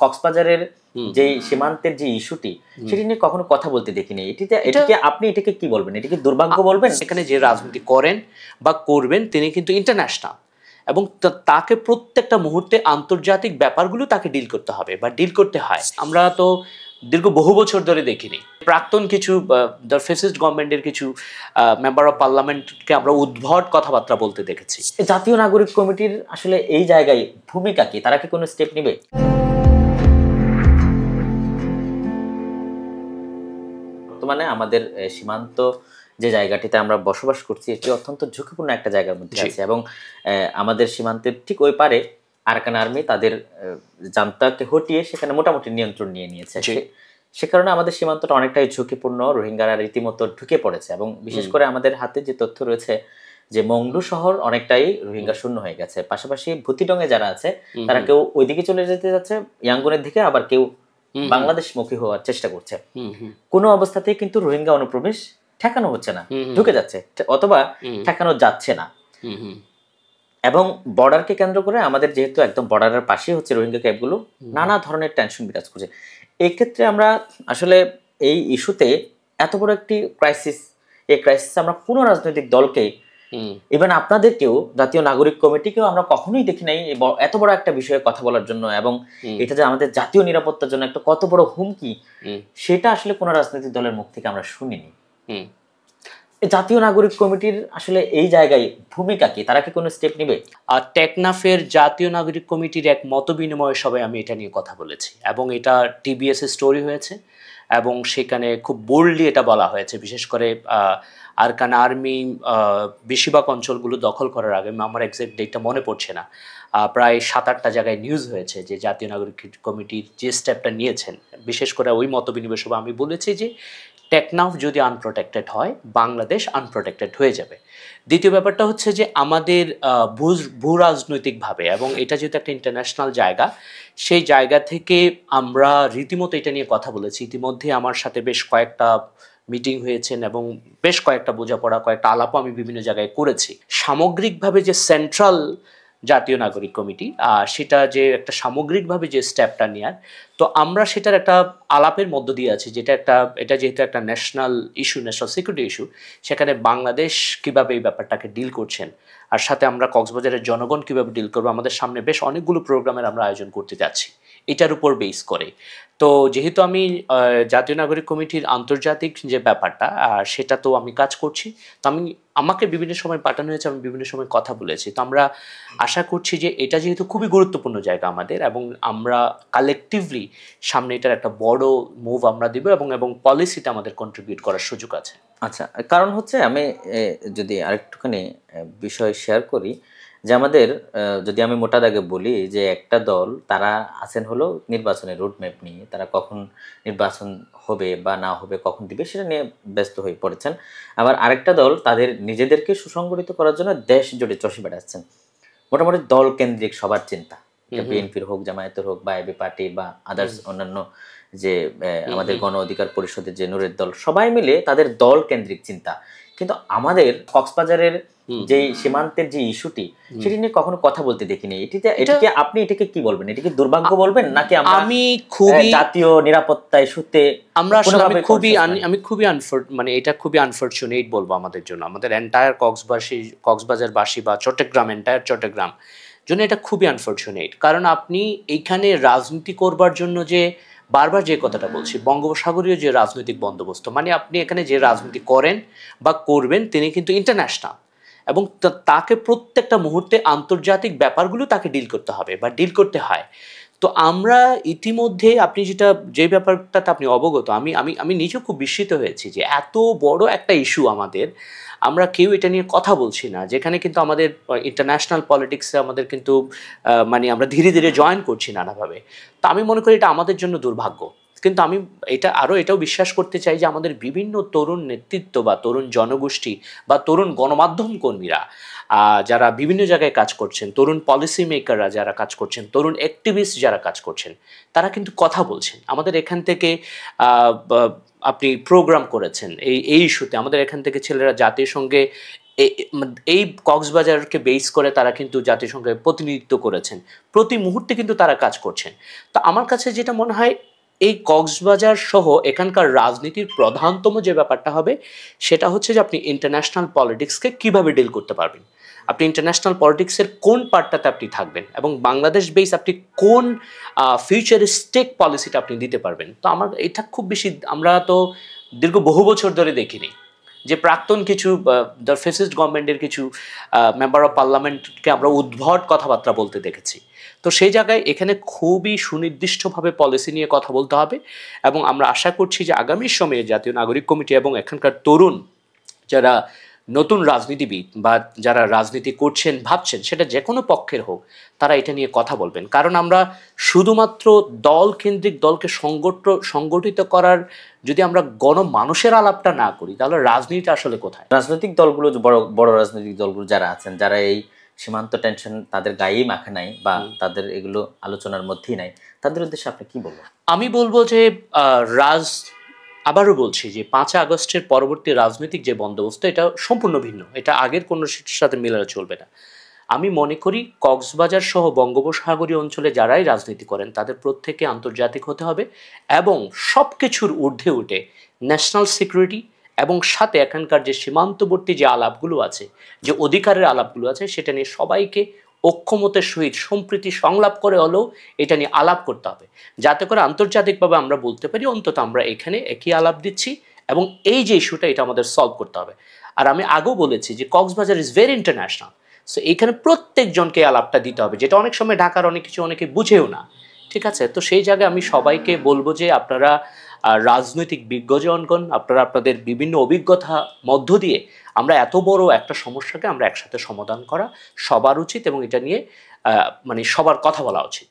কক্সবাজারের যে সীমান্তের যে ইস্যুটি সেটি নিয়ে কখনো কথা বলতে দেখিনি। এটাকে আপনি এটাকে কি বলবেন? এটাকে দুর্ভাগ্য বলবেন? এখানে যে রাজনীতি করেন বা করবেন তিনি কিন্তু ইন্টারন্যাশনাল এবং তাকে প্রত্যেকটা মুহূর্তে আন্তর্জাতিক ব্যাপারগুলো তাকে ডিল করতে হবে বা ডিল করতে হয়। আমরা তো দীর্ঘ বহু বছর ধরে দেখিনি প্রাক্তন কিছু ফ্যাসিস্ট গভর্নমেন্টের কিছু মেম্বার অফ পার্লামেন্টকে আমরা উদ্ভট কথাবার্তা বলতে দেখেছি। জাতীয় নাগরিক কমিটির আসলে এই জায়গায় ভূমিকা কি? তারা কি কোনো স্টেপ নেবে? বর্তমানে আমাদের সীমান্ত যে জায়গাটিতে আমরা বসবাস করছি এটি অত্যন্ত ঝুঁকিপূর্ণ একটা জায়গার মধ্যে আছে এবং আমাদের সীমান্তের ঠিক ওই পারে আরাকান আর্মি তাদের জান্তাকে হটিয়ে সেখানে মোটামুটি নিয়ন্ত্রণ নিয়ে নিয়েছে। সে কারণে আমাদের সীমান্তটা অনেকটাই ঝুঁকিপূর্ণ, রোহিঙ্গারা রীতিমতো ঢুকে পড়েছে এবং বিশেষ করে আমাদের হাতে যে তথ্য রয়েছে যে মংডু শহর অনেকটাই রোহিঙ্গা শূন্য হয়ে গেছে। পাশাপাশি ভুতিডঙে যারা আছে তারা কেউ ওইদিকে চলে যেতে যাচ্ছে ইয়াঙ্গুনের দিকে, আবার কেউ বাংলাদেশমুখী হওয়ার চেষ্টা করছে। কোনো অবস্থাতেই কিন্তু রোহিঙ্গা অনুপ্রবেশ ঠেকানো হচ্ছে না, ঢুকে যাচ্ছে অথবা ঠেকানো যাচ্ছে না। এবং বর্ডারকে কেন্দ্র করে আমাদের যেহেতু একদম বর্ডারের পাশেই হচ্ছে রোহিঙ্গা ক্যাম্পগুলো, নানা ধরনের টেনশন বিরাজ করছে। এই ক্ষেত্রে আমরা আসলে এই ইস্যুতে এত বড় একটি ক্রাইসিস, এই ক্রাইসিসে আমরা কোনো রাজনৈতিক দলকে ইভেন আপনাদেরকেও জাতীয় নাগরিক কমিটিকেও আমরা কখনোই দেখি নাই এত বড় একটা বিষয়ে কথা বলার জন্য এবং এটা যে আমাদের জাতীয় নিরাপত্তার জন্য একটা কত বড় হুমকি সেটা আসলে কোনো রাজনৈতিক দলের মুখ থেকে আমরা শুনিনি। জাতীয় নাগরিক কমিটির আসলে এই জায়গায় ভূমিকা কি? তারা কি কোনো স্টেপ নেবে? টেকনাফের জাতীয় নাগরিক কমিটির এক মত বিনিময় সভায় আমি এটা নিয়ে কথা বলেছি এবং এটা টিবিএস এর স্টোরি হয়েছে এবং সেখানে খুব বোল্ডলি এটা বলা হয়েছে। বিশেষ করে আরাকান আর্মি বেশিরভাগ অঞ্চলগুলো দখল করার আগে, আমার এক্সাক্ট ডেটটা মনে পড়ছে না, প্রায় 7-8টা জায়গায় নিউজ হয়েছে যে জাতীয় নাগরিক কমিটির যে স্টেপটা নিয়েছেন। বিশেষ করে ওই মত বিনিময় সভা আমি বলেছি যে টেকনাফ যদি আনপ্রোটেক্টেড হয় বাংলাদেশ আনপ্রোটেক্টেড হয়ে যাবে। দ্বিতীয় ব্যাপারটা হচ্ছে যে আমাদের ভূ রাজনৈতিকভাবে, এবং এটা যেহেতু একটা ইন্টারন্যাশনাল জায়গা, সেই জায়গা থেকে আমরা রীতিমতো এটা নিয়ে কথা বলেছি। ইতিমধ্যে আমার সাথে বেশ কয়েকটা মিটিং হয়েছেন এবং বেশ কয়েকটা বোঝাপড়া, কয়েকটা আলাপও আমি বিভিন্ন জায়গায় করেছি। সামগ্রিকভাবে যে সেন্ট্রাল জাতীয় নাগরিক কমিটি সেটা যে একটা সামগ্রিকভাবে যে স্টেপটা নেওয়ার, তো আমরা সেটার একটা আলাপের মধ্য দিয়ে আছি, এটা যেহেতু একটা national issue, national security issue, সেখানে বাংলাদেশ কিভাবে এই ব্যাপারটাকে ডিল করছেন আর সাথে আমরা কক্সবাজারের জনগণ কিভাবে ডিল করবো, আমাদের সামনে বেশ অনেকগুলো প্রোগ্রামের আমরা আয়োজন করতে যাচ্ছি এটার উপর বেস করে। তো যেহেতু আমি জাতীয় নাগরিক কমিটির আন্তর্জাতিক যে ব্যাপারটা সেটা তো আমি কাজ করছি, তো আমাকে বিভিন্ন সময় পাঠানো হয়েছে, আমি বিভিন্ন সময় কথা বলেছি। তো আমরা আশা করছি যে এটা যেহেতু খুবই গুরুত্বপূর্ণ জায়গা আমাদের, এবং আমরা কালেকটিভলি সামনে এটার একটা বড় মুভ আমরা দিব এবং পলিসিতে আমাদের কন্ট্রিবিউট করার সুযোগ আছে। আচ্ছা, কারণ হচ্ছে আমি যদি আরেকটুখানি বিষয় শেয়ার করি যে আমাদের যদি আমি মোটা দাগে বলি যে একটা দল তারা আছেন হলো নির্বাচনের রোডম্যাপ নিয়ে, তারা কখন নির্বাচন হবে বা না হবে, কখন দিবে সেটা নিয়ে ব্যস্ত হয়ে পড়েছেন। আবার আরেকটা দল তাদের নিজেদেরকে সুসংগঠিত করার জন্য দেশ জুড়ে চষে বেড়াচ্ছেন। মোটামুটি দল কেন্দ্রিক সবার চিন্তা, বিএনপির হোক, জামায়াতের হোক বা এবি পার্টি বা আদার্স অন্যান্য যে আমাদের গণ অধিকার পরিষদের যে নূরের দল, সবাই মিলে তাদের দল কেন্দ্রিক চিন্তা। কিন্তু আমাদের কক্সবাজারের যে সীমান্তের যে ইস্যুটি সেটি নিয়ে কখনো কথা বলতে দেখিনি। এটাকে আপনি এটাকে কি বলবেন? এটাকে দুর্ভাগ্য বলবেন নাকি আমি খুবই জাতীয় নিরাপত্তা ইস্যুতে আমি খুবই মানে এটা খুবই আনফরচুনেট বলবো আমাদের জন্য, আমাদের এন্টায়ার কক্সবাজারবাসী বা এন্টায়ার চট্টগ্রাম জন্য এটা খুবই আনফরচুনেট। কারণ আপনি এইখানে রাজনীতি করবার জন্য যে বারবার যে কথাটা বলছি, বঙ্গোপসাগরীয় যে রাজনৈতিক বন্দোবস্ত, মানে আপনি এখানে যে রাজনীতি করেন বা করবেন তিনি কিন্তু ইন্টারন্যাশনাল এবং তাকে প্রত্যেকটা মুহূর্তে আন্তর্জাতিক ব্যাপারগুলো তাকে ডিল করতে হবে বা ডিল করতে হয়। তো আমরা ইতিমধ্যে আপনি যে ব্যাপারটাতে আপনি অবগত, আমি নিজেও খুব বিস্মিত হয়েছি যে এত বড় একটা ইস্যু আমাদের, আমরা কেউ এটা নিয়ে কথা বলছি না, যেখানে কিন্তু আমাদের ইন্টারন্যাশনাল পলিটিক্সে আমাদের কিন্তু মানে আমরা ধীরে ধীরে জয়েন করছি নানাভাবে। তো আমি মনে করি এটা আমাদের জন্য দুর্ভাগ্য। কিন্তু আমি এটাও বিশ্বাস করতে চাই যে আমাদের বিভিন্ন তরুণ নেতৃত্ব বা তরুণ জনগোষ্ঠী বা তরুণ গণমাধ্যম কর্মীরা যারা বিভিন্ন জায়গায় কাজ করছেন, তরুণ পলিসি মেকাররা যারা কাজ করছেন, তরুণ অ্যাক্টিভিস্ট যারা কাজ করছেন, তারা কিন্তু কথা বলছেন। আমাদের এখান থেকে আপনি প্রোগ্রাম করেছেন এই ইস্যুতে, আমাদের এখান থেকে ছেলেরা জাতিসংঘে এই কক্সবাজারকে বেস করে তারা কিন্তু জাতিসংঘে প্রতিনিধিত্ব করেছেন, প্রতি মুহূর্তে কিন্তু তারা কাজ করছেন। তো আমার কাছে যেটা মনে হয়, এই কক্সবাজার সহ এখানকার রাজনীতির প্রধানতম যে ব্যাপারটা হবে সেটা হচ্ছে যে আপনি ইন্টারন্যাশনাল পলিটিক্সকে কিভাবে ডিল করতে পারবেন, আপনি ইন্টারন্যাশনাল পলিটিক্সের কোন পার্টটাতে আপনি থাকবেন, এবং বাংলাদেশ বেস আপনি কোন ফিউচারিস্টিক পলিসিটা আপনি দিতে পারবেন। তো আমার এটা খুব বেশি, আমরা তো দীর্ঘ বহু বছর ধরে দেখিনি যে প্রাক্তন কিছু দ্য ফেসিস্ট গভর্নমেন্টের কিছু মেম্বার অফ পার্লামেন্টকে আমরা উদ্ভট কথাবার্তা বলতে দেখেছি। তো সেই জায়গায় এখানে খুবই সুনির্দিষ্টভাবে পলিসি নিয়ে কথা বলতে হবে, এবং আমরা আশা করছি যে আগামী সময়ে জাতীয় নাগরিক কমিটি এবং এখানকার তরুণ যারা নতুন রাজনীতিবিদ বা যারা রাজনীতি করছেন ভাবছেন, সেটা যে কোনো পক্ষের হোক, তারা এটা নিয়ে কথা বলবেন। কারণ আমরা শুধুমাত্র দল কেন্দ্রিক দলকে সংগঠিত করার যদি আমরা গণমানুষের আলাপটা না করি, তাহলে রাজনীতি আসলে কোথায়? রাজনৈতিক দলগুলো, বড় বড় রাজনৈতিক দলগুলো যারা আছেন, যারা এই সীমান্ত টেনশন তাদের গায়েই মাখে নাই বা তাদের এগুলো আলোচনার মধ্যেই নাই, তাদের উদ্দেশ্যে আপনি কি বলবেন? আমি বলবো যে আবারও বলছি যে 5 আগস্টের পরবর্তী রাজনৈতিক যে বন্দোবস্ত, এটা সম্পূর্ণ ভিন্ন, এটা আগের কোনো সাথে মিলানো চলবে না। আমি মনে করি কক্সবাজার সহ বঙ্গোপসাগরীয় অঞ্চলে যারাই রাজনীতি করেন তাদের প্রত্যেকে আন্তর্জাতিক হতে হবে, এবং সব কিছুর ঊর্ধ্বে উঠে ন্যাশনাল সিকিউরিটি এবং সাথে এখানকার যে সীমান্তবর্তী যে আলাপগুলো আছে, যে অধিকারের আলাপগুলো আছে, সেটা নিয়ে সবাইকে ঐক্যমতের সহিত সম্প্রীতি সংলাপ করে হলেও এটা নিয়ে আলাপ করতে হবে, যাতে করে আন্তর্জাতিকভাবে আমরা বলতে পারি অন্তত আমরা এখানে একই আলাপ দিচ্ছি, এবং এই যে ইস্যুটা এটা আমাদের সলভ করতে হবে। আর আমি আগেও বলেছি যে Cox's Bazar is very international, so এইখানে প্রত্যেকজনকে আলাপটা দিতে হবে, যেটা অনেক সময় ঢাকার অনেক কিছু অনেকে বুঝেও না। ঠিক আছে, তো সেই জায়গায় আমি সবাইকে বলবো যে আপনারা রাজনৈতিক বিজ্ঞজনগণ, আপনারা আপনাদের বিভিন্ন অভিজ্ঞতা মধ্য দিয়ে আমরা এত বড় একটা সমস্যাকে আমরা একসাথে সমাধান করা সবার উচিত, এবং এটা নিয়ে মানে সবার কথা বলা উচিত।